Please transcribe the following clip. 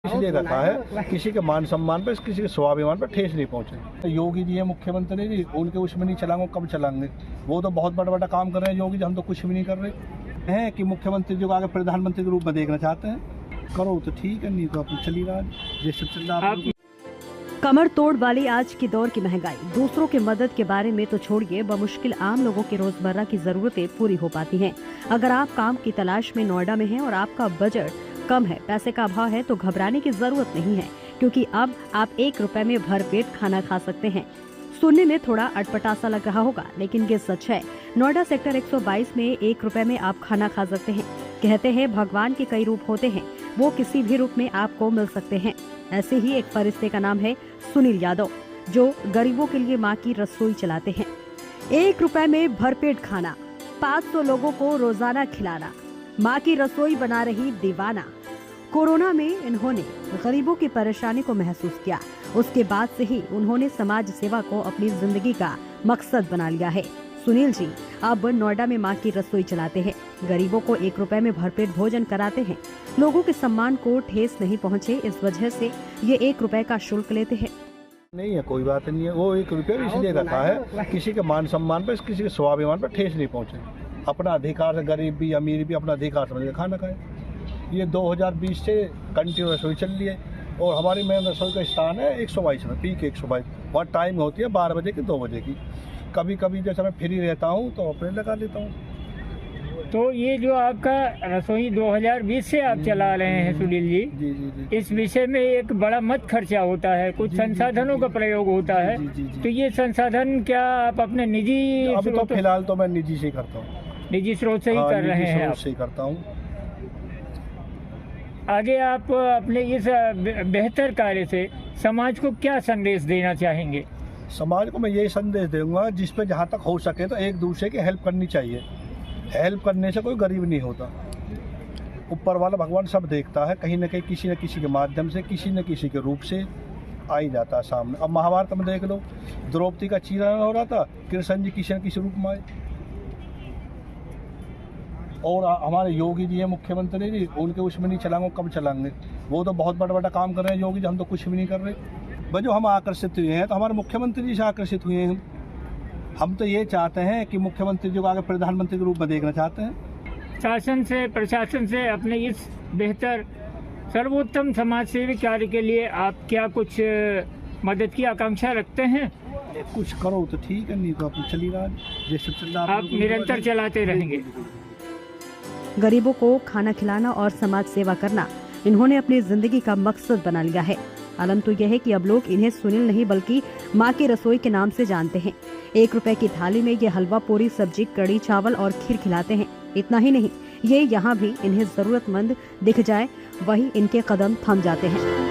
इसलिए रखा है किसी के मान सम्मान पर, किसी के स्वाभिमान पर ठेस नहीं पहुंचे। योगी जी है मुख्यमंत्री जी, उनके उसमें नहीं चलाएंगे, कब चलाएंगे? वो तो बहुत बड़ा बड़ा काम कर रहे हैं योगी जी, हम तो कुछ भी नहीं कर रहे हैं। कि मुख्यमंत्री जी को आगे प्रधानमंत्री के रूप में देखना चाहते हैं, करो तो ठीक है, नहीं तो अपनी चली रहा जैसे चल रहा है। कमर तोड़ वाली आज के दौर की महंगाई दूसरों की मदद के बारे में तो छोड़िए, बमुश्किल आम लोगों की रोजमर्रा की जरूरतें पूरी हो पाती हैं। अगर आप काम की तलाश में नोएडा में हैं और आपका बजट कम है, पैसे का अभाव है, तो घबराने की जरूरत नहीं है, क्योंकि अब आप 1 रुपए में भरपेट खाना खा सकते हैं। सुनने में थोड़ा अटपटा सा लग रहा होगा, लेकिन ये सच है। नोएडा सेक्टर 122 में 1 रुपए में आप खाना खा सकते हैं। कहते हैं भगवान के कई रूप होते हैं, वो किसी भी रूप में आपको मिल सकते हैं। ऐसे ही एक फरिश्ते का नाम है सुनील यादव, जो गरीबों के लिए माँ की रसोई चलाते हैं। 1 रुपए में भरपेट खाना, 500 लोगों को रोजाना खिलाना, माँ की रसोई बना रही दीवाना। कोरोना में इन्होंने गरीबों की परेशानी को महसूस किया। उसके बाद से ही उन्होंने समाज सेवा को अपनी जिंदगी का मकसद बना लिया है। सुनील जी अब नोएडा में माँ की रसोई चलाते हैं, गरीबों को 1 रुपए में भरपेट भोजन कराते हैं। लोगों के सम्मान को ठेस नहीं पहुँचे, इस वजह से ये 1 रुपए का शुल्क लेते हैं। नहीं है, कोई बात नहीं है। वो 1 रुपया इसलिए रखा है किसी के मान सम्मान पर, किसी के स्वाभिमान पर ठेस नहीं पहुँचे। अपना अधिकार से, गरीब भी अमीर भी अपना अधिकार समझ के खाना खाए। ये 2020 से कंटिन्यू रसोई चल रही है और हमारी मेन रसोई का स्थान है 122 में, पीक 122। वहाँ टाइम होती है 12 बजे की 2 बजे की। कभी कभी जैसे मैं फ्री रहता हूँ तो अपने लगा लेता हूँ। तो ये जो आपका रसोई 2020 से आप चला रहे हैं सुनील जी, जी। इस विषय में एक बड़ा मत खर्चा होता है, कुछ संसाधनों का प्रयोग होता है। तो ये संसाधन क्या आप अपने निजी अभी तो फिलहाल तो मैं निजी से करता हूँ, निजी स्रोत से ही कर रहे हैं? निजी से ही करता हूँ। आगे आप अपने इस बेहतर कार्य से समाज को क्या संदेश देना चाहेंगे? समाज को मैं यही संदेश दूंगा, जिस पे जहाँ तक हो सके तो एक दूसरे की हेल्प करनी चाहिए। हेल्प करने से कोई गरीब नहीं होता। ऊपर वाला भगवान सब देखता है, कहीं न कहीं किसी न किसी के माध्यम से, किसी न किसी के रूप से आ ही जाता है सामने। अब महाभारत में देख लो, द्रौपदी का चीरहरण हो रहा था, कृष्ण जी किसी न किसी रूप में आए। और हमारे योगी जी है मुख्यमंत्री जी, उनके उसमें नहीं चलाएंगे, कब चलाएंगे? वो तो बहुत बड़ा बड़ा काम कर रहे हैं योगी जी, हम तो कुछ भी नहीं कर रहे। भाई जो हम आकर्षित हुए हैं तो हमारे मुख्यमंत्री जी से आकर्षित हुए हैं। हम तो ये चाहते हैं कि मुख्यमंत्री जी को आगे प्रधानमंत्री के रूप में देखना चाहते हैं। शासन से, प्रशासन से अपने इस बेहतर सर्वोत्तम समाज सेवी कार्य के लिए आप क्या कुछ मदद की आकांक्षा रखते हैं? कुछ करो तो ठीक है, नहीं तो अपनी चली रहा जैसे चल रहा। आप निरंतर चलाते रहेंगे। गरीबों को खाना खिलाना और समाज सेवा करना इन्होंने अपनी जिंदगी का मकसद बना लिया है। आलम तो यह है कि अब लोग इन्हें सुनील नहीं बल्कि माँ की रसोई के नाम से जानते हैं। 1 रुपए की थाली में ये हलवा, पूरी, सब्जी, कड़ी, चावल और खीर खिलाते हैं। इतना ही नहीं, ये यहाँ भी इन्हें जरूरतमंद दिख जाए वहीं इनके कदम थम जाते हैं।